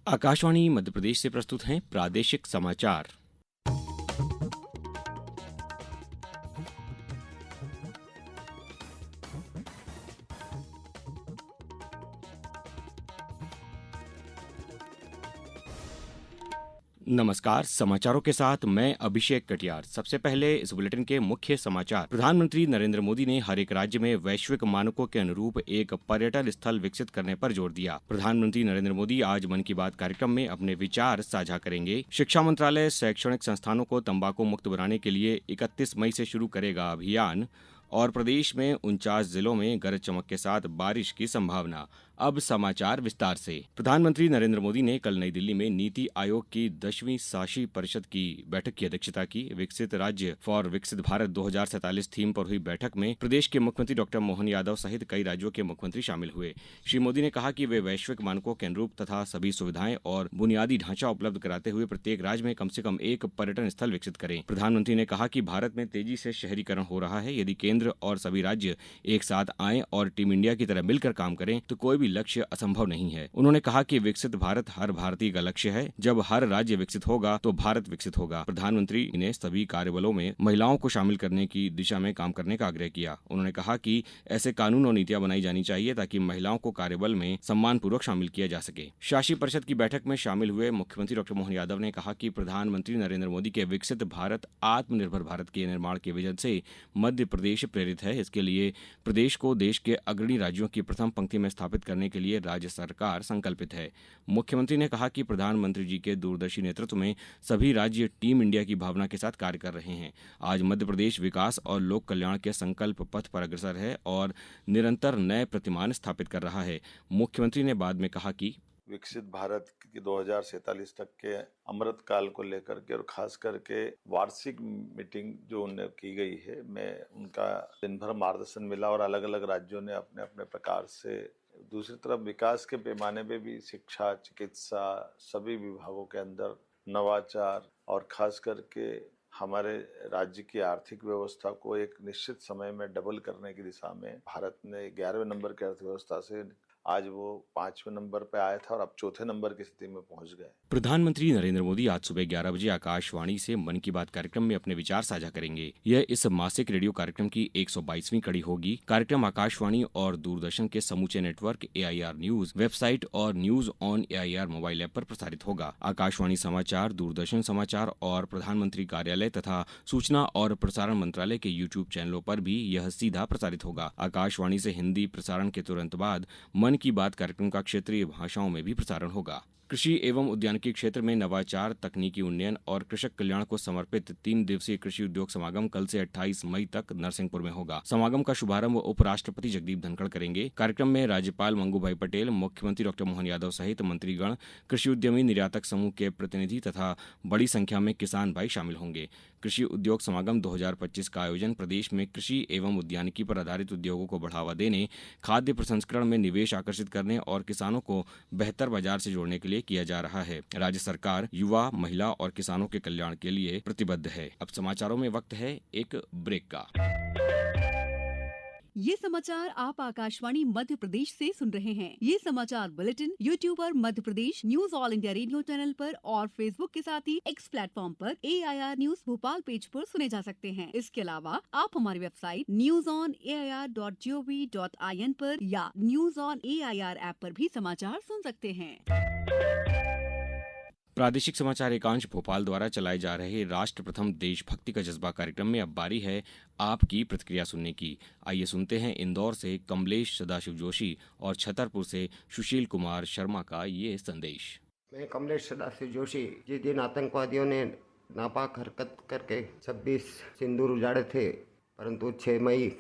आकाशवाणी मध्य प्रदेश से प्रस्तुत हैं प्रादेशिक समाचार। नमस्कार, समाचारों के साथ मैं अभिषेक कटियार। सबसे पहले इस बुलेटिन के मुख्य समाचार। प्रधानमंत्री नरेंद्र मोदी ने हर एक राज्य में वैश्विक मानकों के अनुरूप एक पर्यटन स्थल विकसित करने पर जोर दिया। प्रधानमंत्री नरेंद्र मोदी आज मन की बात कार्यक्रम में अपने विचार साझा करेंगे। शिक्षा मंत्रालय शैक्षणिक संस्थानों को तंबाकू मुक्त बनाने के लिए 31 मई से शुरू करेगा अभियान। और प्रदेश में 49 जिलों में गरज चमक के साथ बारिश की संभावना। अब समाचार विस्तार से। प्रधानमंत्री नरेंद्र मोदी ने कल नई दिल्ली में नीति आयोग की 10वीं शासी परिषद की बैठक की अध्यक्षता की। विकसित राज्य फॉर विकसित भारत 2047 थीम पर हुई बैठक में प्रदेश के मुख्यमंत्री डॉक्टर मोहन यादव सहित कई राज्यों के मुख्यमंत्री शामिल हुए। श्री मोदी ने कहा कि वे वैश्विक मानकों के अनुरूप तथा सभी सुविधाएं और बुनियादी ढांचा उपलब्ध कराते हुए प्रत्येक राज्य में कम से कम एक पर्यटन स्थल विकसित करें। प्रधानमंत्री ने कहा कि भारत में तेजी से शहरीकरण हो रहा है। यदि केंद्र और सभी राज्य एक साथ आएं और टीम इंडिया की तरह मिलकर काम करें तो कोई भी लक्ष्य असंभव नहीं है। उन्होंने कहा कि विकसित भारत हर भारतीय का लक्ष्य है। जब हर राज्य विकसित होगा तो भारत विकसित होगा। प्रधानमंत्री ने सभी कार्यबलों में महिलाओं को शामिल करने की दिशा में काम करने का आग्रह किया। उन्होंने कहा कि ऐसे कानून और नीतियां बनाई जानी चाहिए ताकि महिलाओं को कार्यबल में सम्मान पूर्वक शामिल किया जा सके। शासी परिषद की बैठक में शामिल हुए मुख्यमंत्री डॉक्टर मोहन यादव ने कहा कि प्रधानमंत्री नरेंद्र मोदी के विकसित भारत आत्मनिर्भर भारत के निर्माण के विजन से मध्य प्रदेश प्रेरित है। इसके लिए प्रदेश को देश के अग्रणी राज्यों की प्रथम पंक्ति में स्थापित करने के लिए राज्य सरकार संकल्पित है। मुख्यमंत्री ने कहा कि प्रधानमंत्री जी के दूरदर्शी नेतृत्व में सभी राज्य टीम इंडिया की भावना के साथ कार्य कर रहे हैं। आज मध्य प्रदेश विकास और लोक कल्याण के संकल्प पथ पर अग्रसर है और निरंतर नए प्रतिमान स्थापित कर रहा है। मुख्यमंत्री ने बाद में कहा कि विकसित भारत की 2047 तक के अमृत काल को लेकर के और खास करके वार्षिक मीटिंग जो उन्हें की गई है, मैं उनका दिन भर मार्गदर्शन मिला और अलग अलग राज्यों ने अपने अपने प्रकार से, दूसरी तरफ विकास के पैमाने पे भी शिक्षा, चिकित्सा, सभी विभागों के अंदर नवाचार और खास करके हमारे राज्य की आर्थिक व्यवस्था को एक निश्चित समय में डबल करने की दिशा में भारत ने 11वें नंबर की अर्थव्यवस्था से आज वो 5वें नंबर पे आया था और अब चौथे नंबर की स्थिति में पहुंच गए। प्रधानमंत्री नरेंद्र मोदी आज सुबह 11 बजे आकाशवाणी से मन की बात कार्यक्रम में अपने विचार साझा करेंगे। यह इस मासिक रेडियो कार्यक्रम की 122वीं कड़ी होगी। कार्यक्रम आकाशवाणी और दूरदर्शन के समूचे नेटवर्क AIR न्यूज वेबसाइट और news on AIR mobile app पर प्रसारित होगा। आकाशवाणी समाचार, दूरदर्शन समाचार और प्रधानमंत्री कार्यालय तथा सूचना और प्रसारण मंत्रालय के YouTube चैनलों पर भी यह सीधा प्रसारित होगा। आकाशवाणी से हिंदी प्रसारण के तुरंत बाद मन की बात कार्यक्रम का क्षेत्रीय भाषाओं में भी प्रसारण होगा। कृषि एवं उद्यानिकी क्षेत्र में नवाचार, तकनीकी उन्नयन और कृषक कल्याण को समर्पित 3 दिवसीय कृषि उद्योग समागम कल से 28 मई तक नरसिंहपुर में होगा। समागम का शुभारंभ उपराष्ट्रपति जगदीप धनखड़ करेंगे। कार्यक्रम में राज्यपाल मंगू भाई पटेल, मुख्यमंत्री डॉक्टर मोहन यादव सहित मंत्रीगण, कृषि उद्यमी, निर्यातक समूह के प्रतिनिधि तथा बड़ी संख्या में किसान भाई शामिल होंगे। कृषि उद्योग समागम 2025 का आयोजन प्रदेश में कृषि एवं उद्यानिकी पर आधारित उद्योगों को बढ़ावा देने, खाद्य प्रसंस्करण में निवेश आकर्षित करने और किसानों को बेहतर बाजार से जोड़ने के लिए किया जा रहा है। राज्य सरकार युवा, महिला और किसानों के कल्याण के लिए प्रतिबद्ध है। अब समाचारों में वक्त है एक ब्रेक का। ये समाचार आप आकाशवाणी मध्य प्रदेश से सुन रहे हैं। ये समाचार बुलेटिन YouTube पर Madhya Pradesh news All India Radio channel पर और Facebook के साथ ही X प्लेटफॉर्म पर AIR न्यूज भोपाल पेज पर सुने जा सकते हैं। इसके अलावा आप हमारी वेबसाइट newsonair.gov.in पर या न्यूज ऑन AIR ऐप पर भी समाचार सुन सकते हैं। प्रादेशिक समाचार एकांश भोपाल द्वारा चलाए जा रहे राष्ट्र प्रथम देशभक्ति का जज्बा कार्यक्रम में अब बारी है आपकी प्रतिक्रिया सुनने की। आइए सुनते हैं इंदौर से कमलेश सदाशिव जोशी और छतरपुर से सुशील कुमार शर्मा का ये संदेश। मैं कमलेश सदाशिव जोशी। जिस दिन आतंकवादियों ने नापाक हरकत करके 26 सिंदूर उजाड़े थे, परंतु 6 मई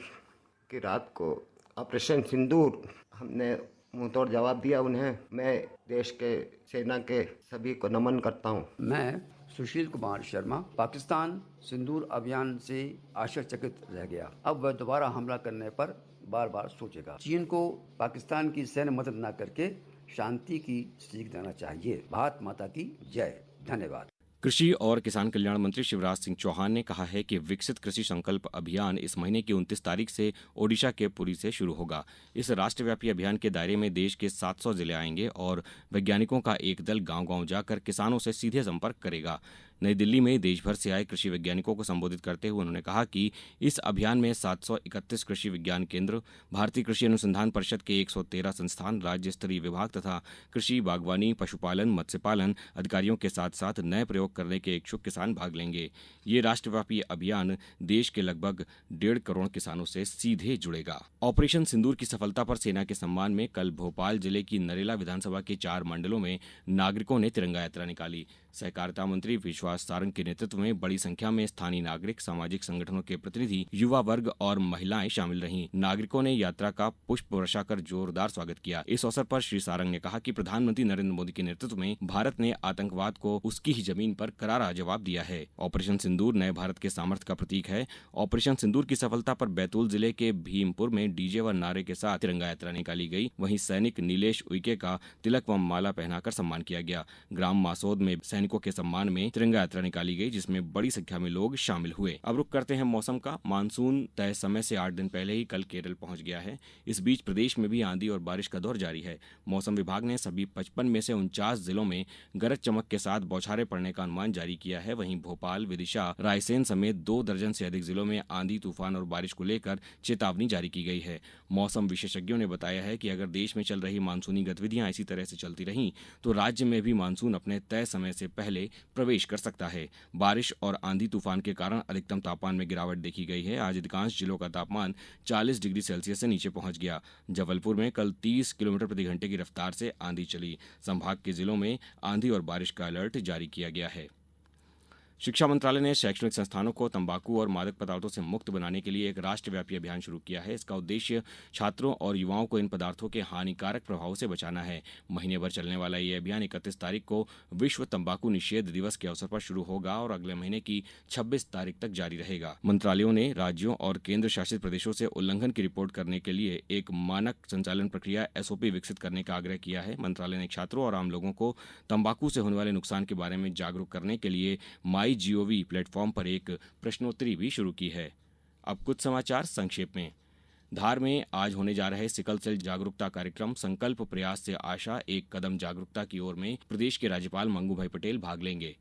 की रात को ऑपरेशन सिंदूर हमने मुंहतोड़ जवाब दिया उन्हें। मैं देश के सेना के सभी को नमन करता हूँ। मैं सुशील कुमार शर्मा पाकिस्तान सिंदूर अभियान से आश्चर्यचकित रह गया। अब वह दोबारा हमला करने पर बार बार सोचेगा। चीन को पाकिस्तान की सैन्य मदद न करके शांति की सीख देना चाहिए। भारत माता की जय। धन्यवाद। कृषि और किसान कल्याण मंत्री शिवराज सिंह चौहान ने कहा है कि विकसित कृषि संकल्प अभियान इस महीने की 29 तारीख से ओडिशा के पुरी से शुरू होगा। इस राष्ट्रव्यापी अभियान के दायरे में देश के 700 जिले आएंगे और वैज्ञानिकों का एक दल गांव-गांव जाकर किसानों से सीधे संपर्क करेगा। नई दिल्ली में देश भर से आए कृषि वैज्ञानिकों को संबोधित करते हुए उन्होंने कहा कि इस अभियान में 731 कृषि विज्ञान केंद्र, भारतीय कृषि अनुसंधान परिषद के 113 संस्थान, राज्य स्तरीय विभाग तथा कृषि, बागवानी, पशुपालन, मत्स्य पालन अधिकारियों के साथ साथ नए प्रयोग करने के इच्छुक किसान भाग लेंगे। ये राष्ट्रव्यापी अभियान देश के लगभग 1.5 करोड़ किसानों से सीधे जुड़ेगा। ऑपरेशन सिंदूर की सफलता पर सेना के सम्मान में कल भोपाल जिले की नरेला विधानसभा के 4 मंडलों में नागरिकों ने तिरंगा यात्रा निकाली। सहकारिता मंत्री विश्वास सारंग के नेतृत्व में बड़ी संख्या में स्थानीय नागरिक, सामाजिक संगठनों के प्रतिनिधि, युवा वर्ग और महिलाएं शामिल रहीं। नागरिकों ने यात्रा का पुष्प वर्षा कर जोरदार स्वागत किया। इस अवसर पर श्री सारंग ने कहा कि प्रधानमंत्री नरेंद्र मोदी के नेतृत्व में भारत ने आतंकवाद को उसकी ही जमीन पर करारा जवाब दिया है। ऑपरेशन सिंदूर नए भारत के सामर्थ्य का प्रतीक है। ऑपरेशन सिंदूर की सफलता पर बैतूल जिले के भीमपुर में डीजे व नारे के साथ तिरंगा यात्रा निकाली गई। वहीं सैनिक नीलेश उइके का तिलक व माला पहनाकर सम्मान किया गया। ग्राम मासोद में सैनिकों के सम्मान में तिरंगा यात्रा निकाली गई, जिसमें बड़ी संख्या में लोग शामिल हुए। अब रुक करते हैं मौसम का। मानसून तय समय से 8 दिन पहले ही कल केरल पहुंच गया है। इस बीच प्रदेश में भी आंधी और बारिश का दौर जारी है। मौसम विभाग ने सभी 55 में से 49 जिलों में गरज चमक के साथ बौछारें पड़ने का अनुमान जारी किया है। वहीं भोपाल, विदिशा, रायसेन समेत 2 दर्जन से अधिक जिलों में आंधी, तूफान और बारिश को लेकर चेतावनी जारी की गई है। मौसम विशेषज्ञों ने बताया है कि अगर देश में चल रही मानसूनी गतिविधियां इसी तरह से चलती रहीं तो राज्य में भी मानसून अपने तय समय से पहले प्रवेश कर सकता है। बारिश और आंधी तूफान के कारण अधिकतम तापमान में गिरावट देखी गई है। आज अधिकांश जिलों का तापमान 40 डिग्री सेल्सियस से नीचे पहुंच गया। जबलपुर में कल 30 किलोमीटर प्रति घंटे की रफ्तार से आंधी चली। संभाग के जिलों में आंधी और बारिश का अलर्ट जारी किया गया है। शिक्षा मंत्रालय ने शैक्षणिक संस्थानों को तंबाकू और मादक पदार्थों से मुक्त बनाने के लिए एक राष्ट्रव्यापी अभियान शुरू किया है। इसका उद्देश्य छात्रों और युवाओं को इन पदार्थों के हानिकारक प्रभाव से बचाना है। महीने भर चलने वाला ये अभियान 31 तारीख को विश्व तंबाकू निषेध दिवस के अवसर पर शुरू होगा और अगले महीने की 26 तारीख तक जारी रहेगा। मंत्रालयों ने राज्यों और केंद्र शासित प्रदेशों से उल्लंघन की रिपोर्ट करने के लिए एक मानक संचालन प्रक्रिया SOP विकसित करने का आग्रह किया है। मंत्रालय ने छात्रों और आम लोगों को तंबाकू से होने वाले नुकसान के बारे में जागरूक करने के लिए MyGov प्लेटफॉर्म पर एक प्रश्नोत्तरी भी शुरू की है। अब कुछ समाचार संक्षेप में। धार में आज होने जा रहे सिकल सेल जागरूकता कार्यक्रम संकल्प प्रयास से आशा एक कदम जागरूकता की ओर में प्रदेश के राज्यपाल मंगू भाई पटेल भाग लेंगे।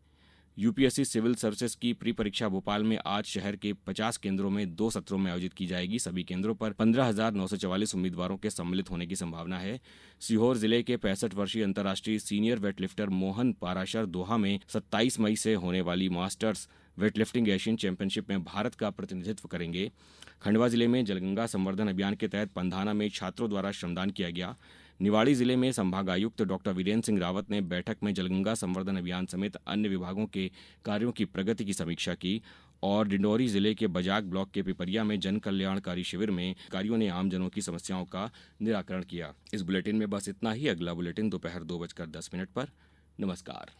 UPSC सिविल सर्विसेज की प्री परीक्षा भोपाल में आज शहर के 50 केंद्रों में 2 सत्रों में आयोजित की जाएगी। सभी केंद्रों पर 15,944 उम्मीदवारों के सम्मिलित होने की संभावना है। सीहोर जिले के 65 वर्षीय अंतर्राष्ट्रीय सीनियर वेटलिफ्टर मोहन पाराशर दोहा में 27 मई से होने वाली मास्टर्स वेटलिफ्टिंग एशियन चैंपियनशिप में भारत का प्रतिनिधित्व करेंगे। खंडवा जिले में जलगंगा संवर्धन अभियान के तहत पंधाना में छात्रों द्वारा श्रमदान किया गया। निवाड़ी जिले में संभागायुक्त डॉक्टर वीरेंद्र सिंह रावत ने बैठक में जलगंगा संवर्धन अभियान समेत अन्य विभागों के कार्यों की प्रगति की समीक्षा की और डिंडौरी जिले के बजाग ब्लॉक के पिपरिया में जन कल्याणकारी शिविर में अधिकारियों ने आमजनों की समस्याओं का निराकरण किया। इस बुलेटिन में बस इतना ही। अगला बुलेटिन दोपहर 2:10 पर। नमस्कार।